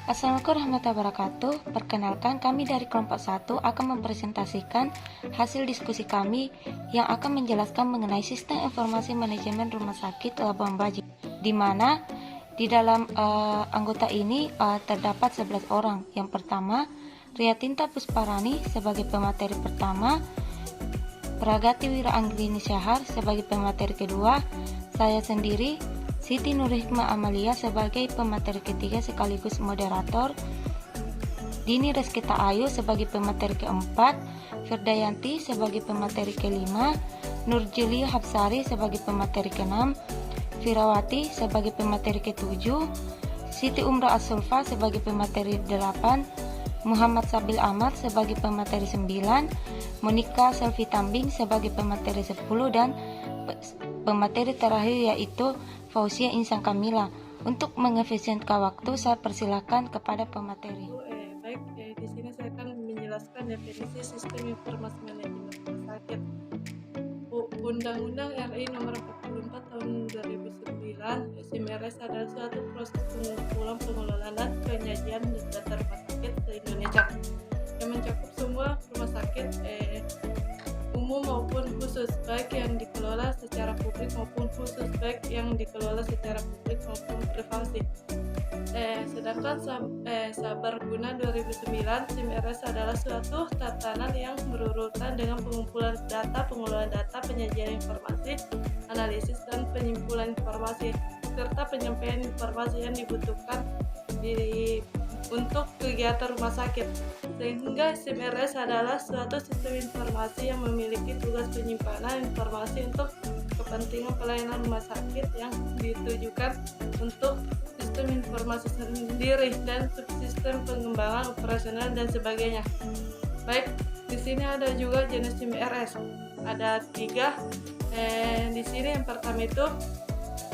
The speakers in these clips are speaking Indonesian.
Assalamualaikum warahmatullahi wabarakatuh. Perkenalkan, kami dari kelompok 1 akan mempresentasikan hasil diskusi kami yang akan menjelaskan mengenai sistem informasi manajemen rumah sakit Labuan Bajo, di mana di dalam anggota ini terdapat 11 orang. Yang pertama, Riatinta Pusparani sebagai pemateri pertama, Pragati Wira Anggrini Syahar sebagai pemateri kedua, saya sendiri Siti Nurhikmah Amalia sebagai pemateri ketiga sekaligus moderator, Dini Reskita Ayu sebagai pemateri keempat, Firdayanti sebagai pemateri kelima, Nurjulia Hapsari sebagai pemateri keenam, Firawati sebagai pemateri ketujuh, Siti Umrah As-Sulfa sebagai pemateri 8, Muhammad Sabil Amar sebagai pemateri 9, Monika Selvi Tambing sebagai pemateri 10, dan pemateri terakhir yaitu Fauzia Insan Kamila. Untuk mengefisienkan waktu, saya persilakan kepada pemateri. Di sini saya akan menjelaskan definisi sistem informasi manajemen rumah sakit. Undang-Undang RI Nomor 44 Tahun 2009, SIM-RS adalah suatu proses pengumpulan, pengelolaan, dan penyajian data rumah sakit se-Indonesia yang mencakup semua rumah sakit umum maupun khusus, baik yang dikelola secara publik maupun khusus, baik yang dikelola secara publik maupun privasi. Sedangkan Sabarguna 2009, SIM-RS adalah suatu tatanan yang berurutan dengan pengumpulan data, pengelolaan data, penyajian informasi, analisis dan penyimpulan informasi, serta penyampaian informasi yang dibutuhkan untuk kegiatan rumah sakit. Sehingga SIM-RS adalah suatu sistem informasi yang memiliki tugas penyimpanan informasi untuk kepentingan pelayanan rumah sakit yang ditujukan untuk sistem informasi sendiri dan subsistem pengembangan operasional dan sebagainya. Baik, di sini ada juga jenis SIM-RS. Ada 3. Di sini yang pertama itu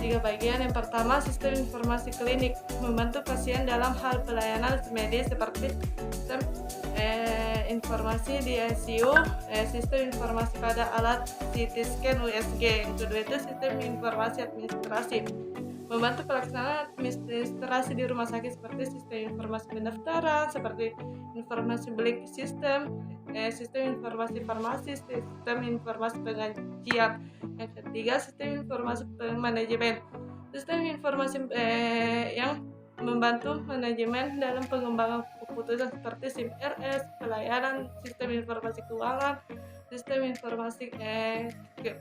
3 bagian. Yang pertama, sistem informasi klinik, membantu pasien dalam hal pelayanan medis seperti sistem informasi di ICU, sistem informasi pada alat CT scan USG. Yang kedua itu sistem informasi administrasi, membantu pelaksanaan administrasi di rumah sakit seperti sistem informasi pendaftaran, seperti informasi beli sistem, sistem informasi farmasi, sistem informasi pengajian. Yang ketiga, sistem informasi manajemen, sistem informasi yang membantu manajemen dalam pengembangan keputusan seperti SIM-RS, pelayanan, sistem informasi keuangan, sistem informasi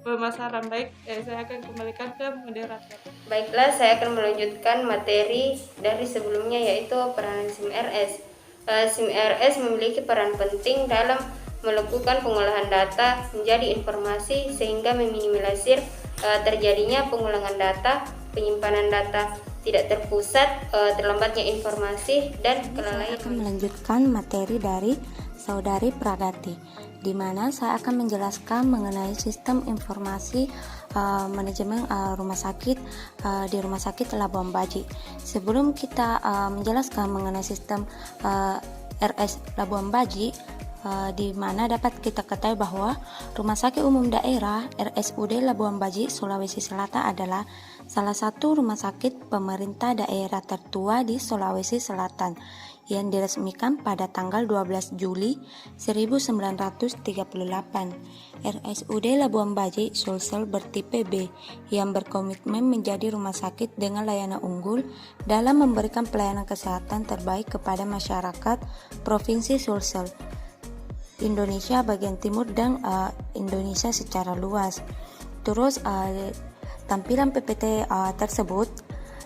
pemasaran. Baik, saya akan kembalikan ke moderator. Baiklah, saya akan melanjutkan materi dari sebelumnya, yaitu peranan SIM-RS. SIM-RS memiliki peran penting dalam melakukan pengolahan data menjadi informasi sehingga meminimalisir terjadinya pengulangan data, penyimpanan data tidak terpusat, terlambatnya informasi, dan kelalaian. Saya akan melanjutkan materi dari Saudari Pragati, di mana saya akan menjelaskan mengenai sistem informasi manajemen rumah sakit di Rumah Sakit Labuan Bajo. Sebelum kita menjelaskan mengenai sistem RS Labuan Bajo, di mana dapat kita ketahui bahwa Rumah Sakit Umum Daerah RSUD Labuan Bajo, Sulawesi Selatan adalah salah satu rumah sakit pemerintah daerah tertua di Sulawesi Selatan yang diresmikan pada tanggal 12 Juli 1938. RSUD Labuan Bajo Sulsel bertipe B yang berkomitmen menjadi rumah sakit dengan layanan unggul dalam memberikan pelayanan kesehatan terbaik kepada masyarakat Provinsi Sulsel, Indonesia bagian timur, dan Indonesia secara luas. Terus tampilan PPT tersebut,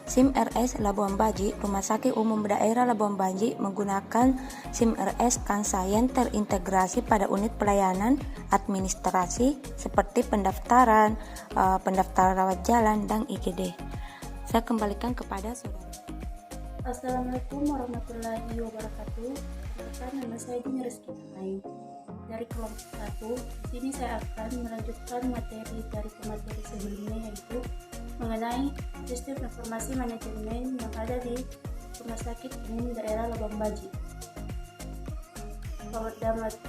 SIM-RS Labuan Bajo, Rumah Sakit Umum Daerah Labuan Bajo menggunakan SIM-RS Kansa yang terintegrasi pada unit pelayanan administrasi seperti pendaftaran, pendaftaran rawat jalan, dan IGD. Saya kembalikan kepada saudara. Assalamualaikum warahmatullahi wabarakatuh. Nama saya Dini Reskita Ayu dari kelompok 1. Di sini saya akan melanjutkan materi dari pemateri sebelumnya, yaitu mengenai sistem informasi manajemen yang ada di Rumah Sakit Umum Daerah Labuan Bajo.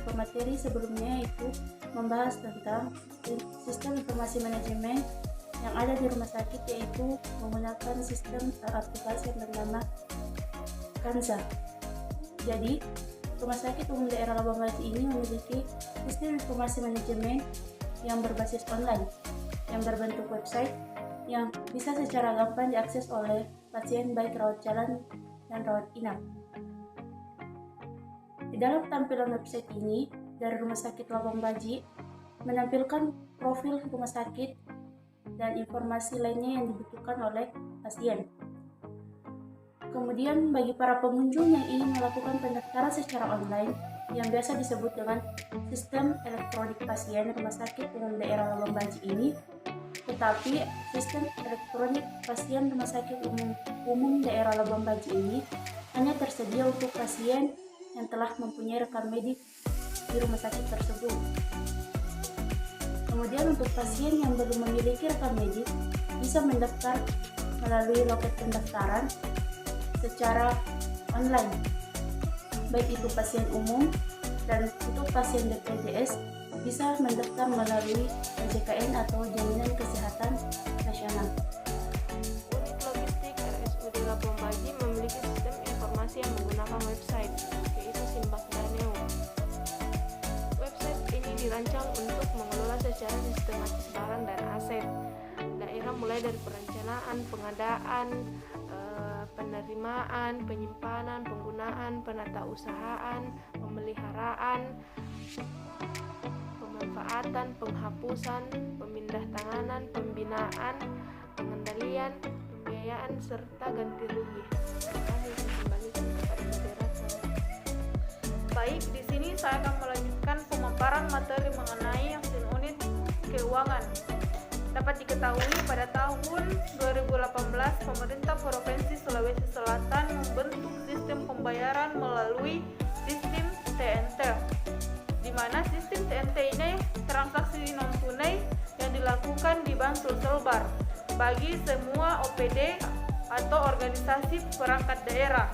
Pemateri sebelumnya itu membahas tentang sistem informasi manajemen yang ada di rumah sakit, yaitu menggunakan sistem aplikasi yang bernama Kanza. Jadi, Rumah Sakit Umum Daerah Labuan Bajo ini memiliki sistem informasi manajemen yang berbasis online, yang berbentuk website, yang bisa secara gampang diakses oleh pasien baik rawat jalan dan rawat inap. Di dalam tampilan website ini, dari Rumah Sakit Labuan Bajo menampilkan profil rumah sakit dan informasi lainnya yang dibutuhkan oleh pasien. Kemudian bagi para pengunjung yang ingin melakukan pendaftaran secara online yang biasa disebut dengan sistem elektronik pasien Rumah Sakit Umum Daerah Labuan Bajo ini, tetapi sistem elektronik pasien Rumah Sakit Umum Daerah Labuan Bajo ini hanya tersedia untuk pasien yang telah mempunyai rekam medik di rumah sakit tersebut. Kemudian untuk pasien yang belum memiliki rekam medik bisa mendaftar melalui loket pendaftaran secara online, baik itu pasien umum dan untuk pasien BPJS bisa mendaftar melalui JKN atau Jaminan Kesehatan Nasional. Unit logistik RSUD Labuan Bajo memiliki sistem informasi yang menggunakan website, yaitu Simbak.neo. Website ini dirancang untuk mengelola secara sistematis barang dan aset daerah, mulai dari perencanaan, pengadaan, penerimaan, penyimpanan, penggunaan, penatausahaan, pemeliharaan, pemanfaatan, penghapusan, pemindahtanganan, pembinaan, pengendalian, pembiayaan, serta ganti rugi. Kembalikan kepada moderator. Baik, di sini saya akan melanjutkan pemaparan materi mengenai unit keuangan. Dapat diketahui pada tahun 2018 pemerintah Provinsi Sulawesi Selatan membentuk sistem pembayaran melalui sistem TNT, di mana sistem TNT ini transaksi non tunai yang dilakukan di Bank Sulselbar bagi semua OPD atau organisasi perangkat daerah.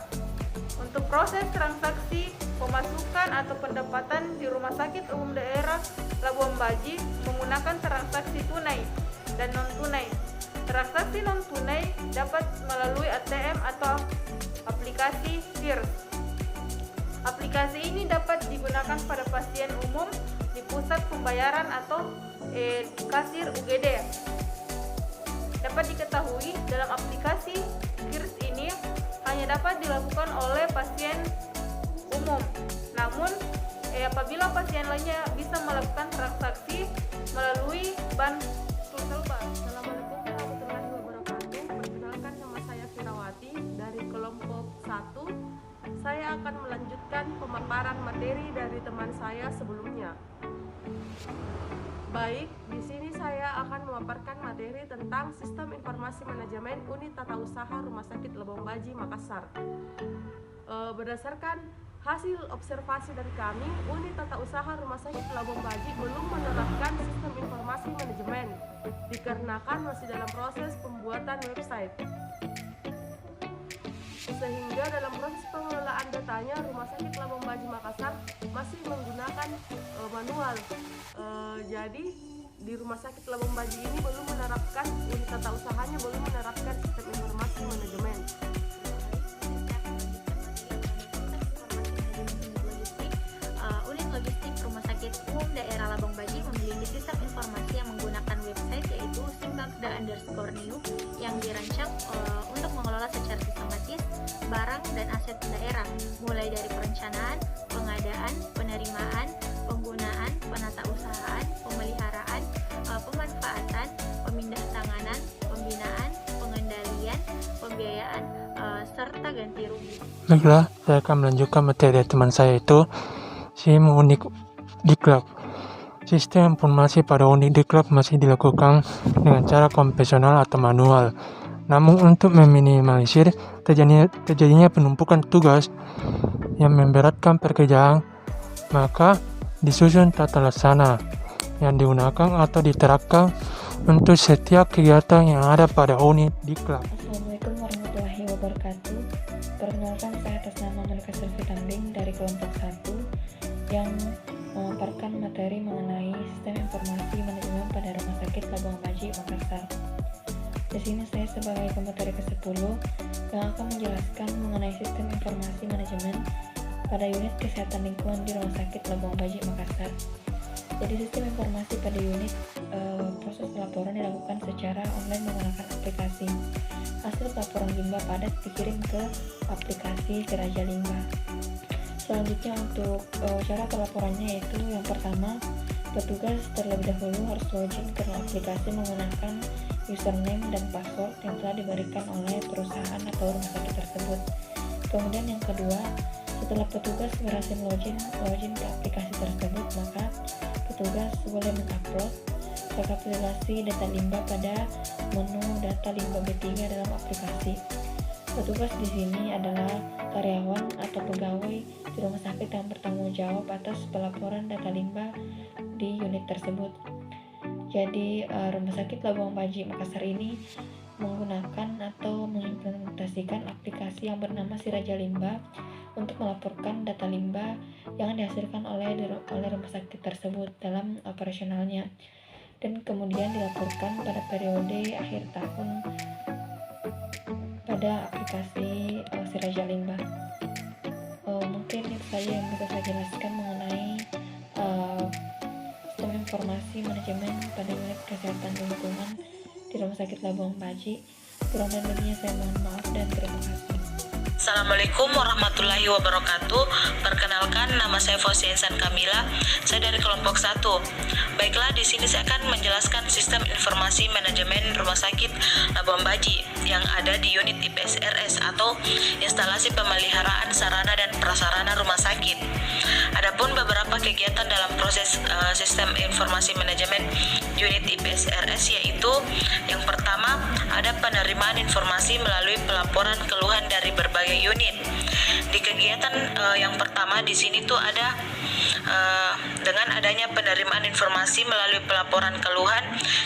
Untuk proses transaksi pemasukan atau pendapatan di Rumah Sakit Umum Daerah Labuan Bajo menggunakan transaksi tunai dan non-tunai. Transaksi non-tunai dapat melalui ATM atau aplikasi FIRS. Aplikasi ini dapat digunakan pada pasien umum di pusat pembayaran atau kasir UGD. Dapat diketahui dalam aplikasi FIRS ini hanya dapat dilakukan oleh pasien umum. Namun, apabila pasien lainnya bisa melakukan transaksi melalui bank Sulselbar. Assalamualaikum warahmatullahi wabarakatuh. Perkenalkan, nama saya Firawati dari kelompok 1. Saya akan melanjutkan pemaparan materi dari teman saya sebelumnya. Baik, di sini saya akan memaparkan materi tentang Sistem Informasi Manajemen Unit Tata Usaha Rumah Sakit Labuan Bajo, Makassar. Berdasarkan hasil observasi dari kami, Unit Tata Usaha Rumah Sakit Labuan Bajo belum menerapkan sistem informasi manajemen dikarenakan masih dalam proses pembuatan website. Sehingga dalam proses pengelolaan datanya, Rumah Sakit Labuan Bajo Makassar masih menggunakan manual. Jadi di Rumah Sakit Labuan Bajo ini belum menerapkan, unit tata usahanya belum menerapkan sistem informasi manajemen. Unit logistik Rumah Sakit Umum Daerah Labuan Bajo memiliki sistem informasi yang menggunakan website, yaitu Simbak.neo, yang dirancang untuk mengelola secara sistematis barang dan aset daerah, mulai dari perencanaan, pengadaan, penerimaan, penggunaan, penatausahaan, pemeliharaan, pemanfaatan, pemindahtanganan, pembinaan, pengendalian, pembiayaan, serta ganti rugi. Baiklah, saya akan melanjutkan materi teman saya itu SIM unit diklat. Sistem informasi pada unit diklat masih dilakukan dengan cara konvensional atau manual. Namun untuk meminimalisir terjadinya penumpukan tugas yang memberatkan pekerjaan, maka disusun tata laksana yang digunakan atau diterapkan untuk setiap kegiatan yang ada pada unit diklat. Assalamualaikum warahmatullahi wabarakatuh. Perkenalkan, saya atas nama Malika Selvi Tambing dari kelompok 1 yang memaparkan materi mengenai sistem informasi manajemen pada Rumah Sakit Labuan Bajo, Makassar. Di sini saya sebagai pemateri ke-10 yang akan menjelaskan mengenai sistem informasi manajemen pada unit kesehatan lingkungan di Rumah Sakit Labuan Baji, Makassar. Jadi sistem informasi pada unit proses pelaporan dilakukan secara online menggunakan aplikasi. Hasil pelaporan limbah padat dikirim ke aplikasi Siraja Limbah. Selanjutnya untuk cara pelaporannya yaitu yang pertama, petugas terlebih dahulu harus login ke aplikasi menggunakan username dan password yang telah diberikan oleh perusahaan atau rumah sakit tersebut. Kemudian yang kedua, setelah petugas berhasil login ke aplikasi tersebut, maka petugas boleh mengupload rekapitulasi data limbah pada menu data limbah B3 dalam aplikasi. Petugas di sini adalah karyawan atau pegawai di rumah sakit yang bertanggung jawab atas pelaporan data limbah di unit tersebut. Jadi Rumah Sakit Labuan Baji Makassar ini menggunakan atau mengimplementasikan aplikasi yang bernama Siraja Limbah untuk melaporkan data limbah yang dihasilkan oleh rumah sakit tersebut dalam operasionalnya, dan kemudian dilaporkan pada periode akhir tahun pada aplikasi Siraja Limbah. Mungkin itu saja yang bisa saya jelaskan mengenai sistem informasi manajemen pada unit kesehatan lingkungan di Rumah Sakit Labuan Baji. Kurang dan lebihnya saya mohon maaf dan terima kasih. Assalamualaikum warahmatullahi wabarakatuh. Perkenalkan, nama saya Fauzi Insan Kamila. Saya dari kelompok 1. Baiklah, di sini saya akan menjelaskan sistem informasi manajemen Rumah Sakit Labuan Baji yang ada di unit IPSRS atau instalasi pemeliharaan sarana dan prasarana rumah sakit. Adapun beberapa kegiatan dalam proses sistem informasi manajemen unit IPSRS yaitu yang pertama, ada penerimaan informasi melalui pelaporan keluhan dari berbagai unit. Di kegiatan yang pertama di sini tuh ada dengan adanya penerimaan informasi melalui pelaporan keluhan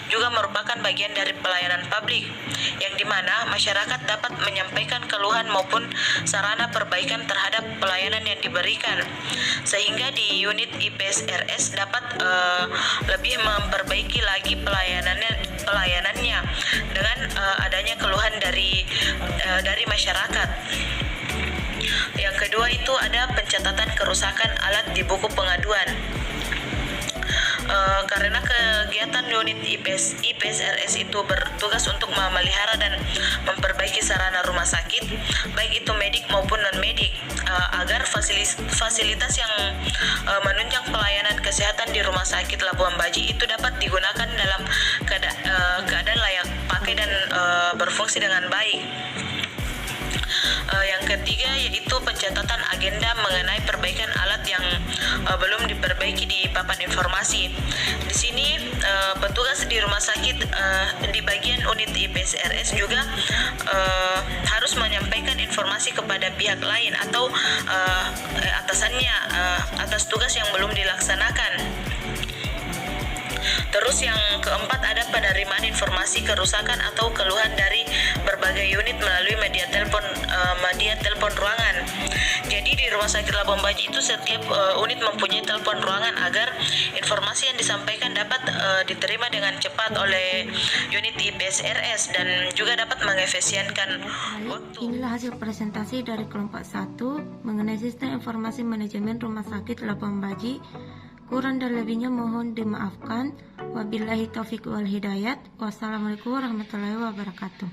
juga merupakan bagian dari pelayanan publik yang dimana masyarakat dapat menyampaikan keluhan maupun sarana perbaikan terhadap pelayanan yang diberikan, sehingga di unit IPSRS dapat lebih memperbaiki lagi pelayanannya dengan adanya keluhan dari masyarakat. Yang kedua itu ada pencatatan kerusakan alat di buku pengaduan. Karena kegiatan unit IPSRS itu bertugas untuk memelihara dan memperbaiki sarana rumah sakit, baik itu medik maupun non-medik, agar fasilitas yang menunjang pelayanan kesehatan di Rumah Sakit Labuan Baji itu dapat digunakan dalam keadaan layak pakai dan berfungsi dengan baik. Yang ketiga yaitu pencatatan agenda mengenai perbaikan alat yang belum diperbaiki di papan informasi. Di sini petugas di rumah sakit di bagian unit IPSRS juga harus menyampaikan informasi kepada pihak lain atau atasannya atas tugas yang belum dilaksanakan. Terus yang keempat ada penerimaan informasi kerusakan atau keluhan dari berbagai unit melalui media telepon ruangan. Jadi di Rumah Sakit Labuan Baji itu setiap unit mempunyai telepon ruangan agar informasi yang disampaikan dapat diterima dengan cepat oleh unit IPSRS dan juga dapat mengefisienkan waktu. Inilah hasil presentasi dari kelompok 1 mengenai sistem informasi manajemen Rumah Sakit Labuan Baji. Kurang dan lebihnya mohon dimaafkan. Wabillahi taufiq wal hidayat. Wassalamualaikum warahmatullahi wabarakatuh.